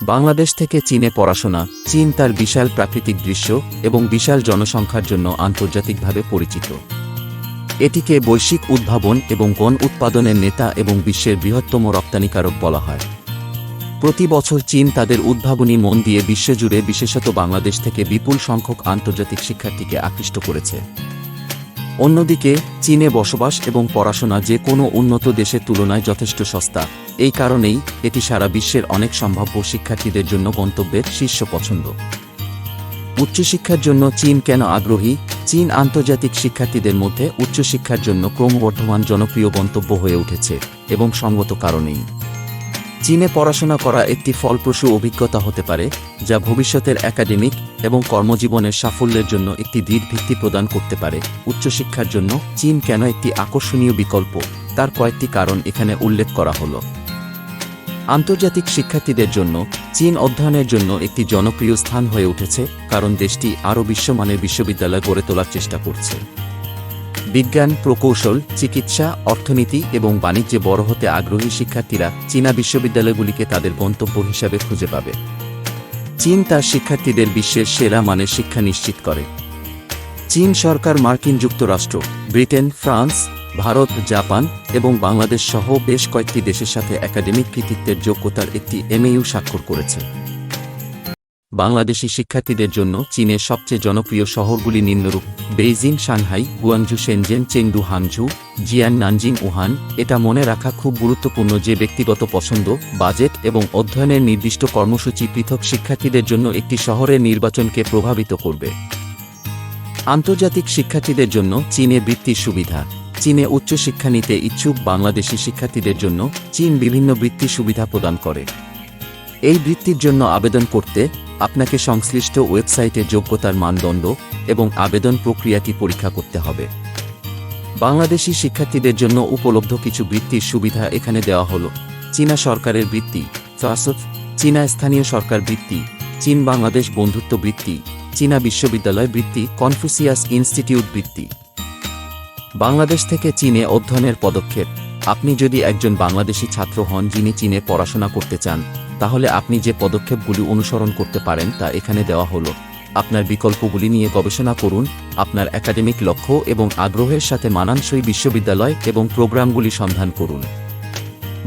বাংলাদেশ থেকে চীনে পড়াশোনা। চীন তার বিশাল প্রাকৃতিক দৃশ্য এবং বিশাল জনসংখ্যার জন্য আন্তর্জাতিকভাবে পরিচিত। এটিকে বৈশ্বিক উদ্ভাবন এবং গণ উৎপাদনের নেতা এবং বিশ্বের বৃহত্তম রপ্তানিকারক বলা হয়। প্রতি বছর চীন তাদের উদ্ভাবনী মন দিয়ে বিশ্বজুড়ে বিশেষত বাংলাদেশ থেকে বিপুল সংখ্যক আন্তর্জাতিক শিক্ষার্থীকে আকৃষ্ট করেছে। অন্যদিকে চীনে বসবাস এবং পড়াশোনা যে কোনো উন্নত দেশের তুলনায় যথেষ্ট সস্তা। এই কারণেই এটি সারা বিশ্বের অনেক সম্ভাব্য শিক্ষার্থীদের জন্য গন্তব্যের শীর্ষ পছন্দ। উচ্চশিক্ষার জন্য চীন কেন আগ্রহী? চীন আন্তর্জাতিক শিক্ষার্থীদের মধ্যে উচ্চশিক্ষার জন্য ক্রমবর্ধমান জনপ্রিয় গন্তব্য হয়ে উঠেছে এবং সঙ্গত কারণেই। চীনে পড়াশোনা করা একটি ফলপ্রসূ অভিজ্ঞতা হতে পারে, যা ভবিষ্যতের একাডেমিক এবং কর্মজীবনের সাফল্যের জন্য একটি দৃঢ় ভিত্তি প্রদান করতে পারে। উচ্চশিক্ষার জন্য চীন কেন একটি আকর্ষণীয় বিকল্প, তার কয়েকটি কারণ এখানে উল্লেখ করা হলো। আন্তর্জাতিক শিক্ষার্থীদের জন্য চীন অধ্যয়নের জন্য একটি জনপ্রিয় স্থান হয়ে উঠেছে, কারণ দেশটি আরও বিশ্বমানের বিশ্ববিদ্যালয় গড়ে তোলার চেষ্টা করছে। বিজ্ঞান, প্রকৌশল, চিকিৎসা, অর্থনীতি এবং বাণিজ্যে বড় হতে আগ্রহী শিক্ষার্থীরা চীনা বিশ্ববিদ্যালয়গুলিকে তাদের গন্তব্য হিসাবে খুঁজে পাবে। চীন তার শিক্ষার্থীদের বিশ্বের সেরা মানের শিক্ষা নিশ্চিত করে। চীন সরকার মার্কিন যুক্তরাষ্ট্র, ব্রিটেন, ফ্রান্স, ভারত, জাপান এবং বাংলাদেশ সহ বেশ কয়েকটি দেশের সাথে একাডেমিক কৃতিত্বের যোগ্যতার একটি এমওইউ স্বাক্ষর করেছে। বাংলাদেশি শিক্ষার্থীদের জন্য চীনের সবচেয়ে জনপ্রিয় শহরগুলি নিম্নরূপ: Beijing, Shanghai, Guangzhou, Shenzhen, Chengdu, Hangzhou, Xi'an, Nanjing, Wuhan. এটা মনে রাখা খুব গুরুত্বপূর্ণ যে ব্যক্তিগত পছন্দ, বাজেট এবং অধ্যয়নের নির্দিষ্ট কর্মসূচি পৃথক শিক্ষার্থীদের জন্য একটি শহরের নির্বাচনকে প্রভাবিত করবে। আন্তর্জাতিক শিক্ষার্থীদের জন্য চীনে বৃত্তির সুবিধা। চীনে উচ্চশিক্ষা নিতে ইচ্ছুক বাংলাদেশি শিক্ষার্থীদের জন্য চীন বিভিন্ন বৃত্তি সুবিধা প্রদান করে। এই বৃত্তির জন্য আবেদন করতে আপনাকে সংশ্লিষ্ট ওয়েবসাইটে যোগ্যতার মানদণ্ড এবং আবেদন প্রক্রিয়াটি পরীক্ষা করতে হবে। বাংলাদেশি শিক্ষার্থীদের জন্য উপলব্ধ কিছু বৃত্তির সুবিধা এখানে দেওয়া হলো: চীনা সরকারের বৃত্তি, চীনা স্থানীয় সরকার বৃত্তি, চীন বাংলাদেশ বন্ধুত্ব বৃত্তি, চীনা বিশ্ববিদ্যালয় বৃত্তি, কনফুসিয়াস ইনস্টিটিউট বৃত্তি। বাংলাদেশ থেকে চীনে অধ্যয়নের পদক্ষেপ। আপনি যদি একজন বাংলাদেশি ছাত্র হন যিনি চীনে পড়াশোনা করতে চান, তাহলে আপনি যে পদক্ষেপগুলি অনুসরণ করতে পারেন তা এখানে দেওয়া হলো। আপনার বিকল্পগুলি নিয়ে গবেষণা করুন। আপনার একাডেমিক লক্ষ্য এবং আগ্রহের সাথে মানানসই বিশ্ববিদ্যালয় এবং প্রোগ্রামগুলি সন্ধান করুন।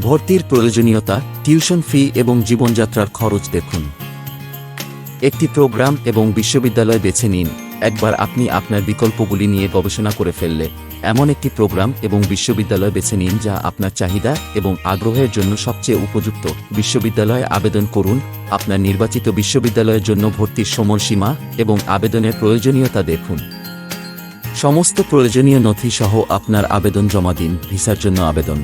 ভর্তির প্রয়োজনীয়তা, টিউশন ফি এবং জীবনযাত্রার খরচ দেখুন। একটি প্রোগ্রাম এবং বিশ্ববিদ্যালয় বেছে নিন। একবার আপনি আপনার বিকল্পগুলি নিয়ে গবেষণা করে ফেললে, এমন একটি প্রোগ্রাম এবং বিশ্ববিদ্যালয় বেছে নিন যা আপনার চাহিদা এবং আগ্রহের জন্য সবচেয়ে উপযুক্ত। বিশ্ববিদ্যালয়ে আবেদন করুন। আপনার নির্বাচিত বিশ্ববিদ্যালয়ের জন্য ভর্তির সময়সীমা এবং আবেদনের প্রয়োজনীয়তা দেখুন। সমস্ত প্রয়োজনীয় নথি সহ আপনার আবেদন জমা দিন। ভিসার জন্য আবেদন।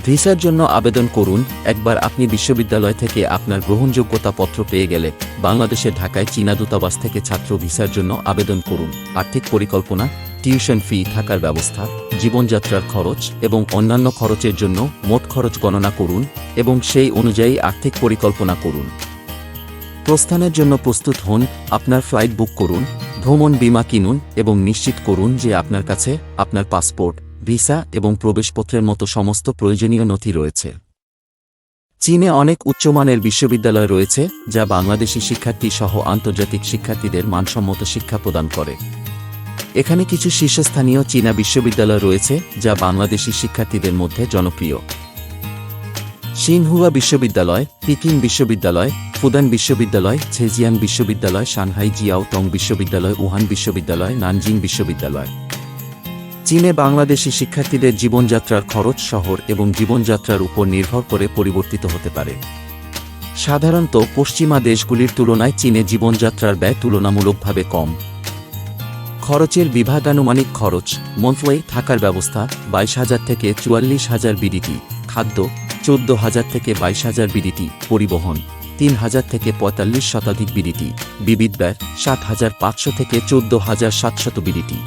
ভিসার জন্য আবেদন করুন। একবার আপনি বিশ্ববিদ্যালয় থেকে আপনার গ্রহণযোগ্যতা পত্র পেয়ে গেলে, বাংলাদেশের ঢাকায় চীনা দূতাবাস থেকে ছাত্র ভিসার জন্য আবেদন করুন। আর্থিক পরিকল্পনা, টিউশন ফি, থাকার ব্যবস্থা, জীবনযাত্রার খরচ এবং অন্যান্য খরচের জন্য মোট খরচ গণনা করুন এবং সেই অনুযায়ী আর্থিক পরিকল্পনা করুন। প্রস্থানের জন্য প্রস্তুত হন। আপনার ফ্লাইট বুক করুন, ভ্রমণ বীমা কিনুন এবং নিশ্চিত করুন যে আপনার কাছে আপনার পাসপোর্ট, ভিসা এবং প্রবেশপত্রের মতো সমস্ত প্রয়োজনীয় নথি রয়েছে। চীনে অনেক উচ্চমানের বিশ্ববিদ্যালয় রয়েছে যা বাংলাদেশি শিক্ষার্থী সহ আন্তর্জাতিক শিক্ষার্থীদের মানসম্মত শিক্ষা প্রদান করে। এখানে কিছু শীর্ষস্থানীয় চীনা বিশ্ববিদ্যালয় রয়েছে যা বাংলাদেশি শিক্ষার্থীদের মধ্যে জনপ্রিয়: সিনহুয়া বিশ্ববিদ্যালয়, পিকিং বিশ্ববিদ্যালয়, ফুদান বিশ্ববিদ্যালয়, ঝেজিয়াং বিশ্ববিদ্যালয়, সাংহাই জিয়াও টং বিশ্ববিদ্যালয়, উহান বিশ্ববিদ্যালয়, নানজিং বিশ্ববিদ্যালয়। চীনে বাংলাদেশি শিক্ষার্থীদের জীবনযাত্রার খরচ শহর এবং জীবনযাত্রার উপর নির্ভর করে পরিবর্তিত হতে পারে। সাধারণত পশ্চিমা দেশগুলির তুলনায় চীনে জীবনযাত্রার ব্যয় তুলনামূলকভাবে কম। খরচের বিভাগ: আনুমানিক খরচ মন্থলি, থাকার ব্যবস্থা 22,000 থেকে 44,000 বিডিটি, খাদ্য 14,000 থেকে 22,000 বিডিটি, পরিবহন 3,000 থেকে 45 শতাধিক বিডিটি, বিবিধ ব্যয় 7,500 থেকে 14,700 বিডিটি।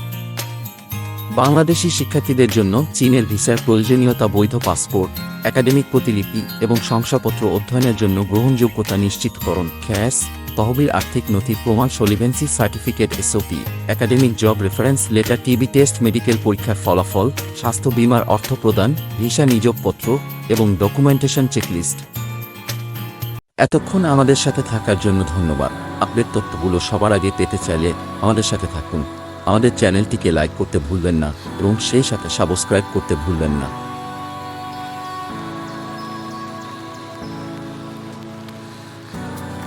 বাংলাদেশি শিক্ষার্থীদের জন্য চীনের ভিসার প্রয়োজনীয়তা: বৈধ পাসপোর্ট, একাডেমিক প্রতিলিপি এবং শংসাপত্র, অধ্যয়নের জন্য গ্রহণযোগ্যতা নিশ্চিতকরণ, খ্যাস, তহবিল, আর্থিক নথি প্রমাণ, solvency certificate, SOP, academic job reference letter, TB test, medical পরীক্ষার ফলাফল, স্বাস্থ্য বীমার অর্থ প্রদান, ভিসা নিয়োগপত্র এবং ডকুমেন্টেশন চেকলিস্ট। এতক্ষণ আমাদের সাথে থাকার জন্য ধন্যবাদ। আপডেট তথ্যগুলো সবার আগে পেতে চাইলে আমাদের সাথে থাকুন। আমাদের চ্যানেলটিকে লাইক করতে ভুলবেন না এবং সেই সাথে সাবস্ক্রাইব করতে ভুলবেন না।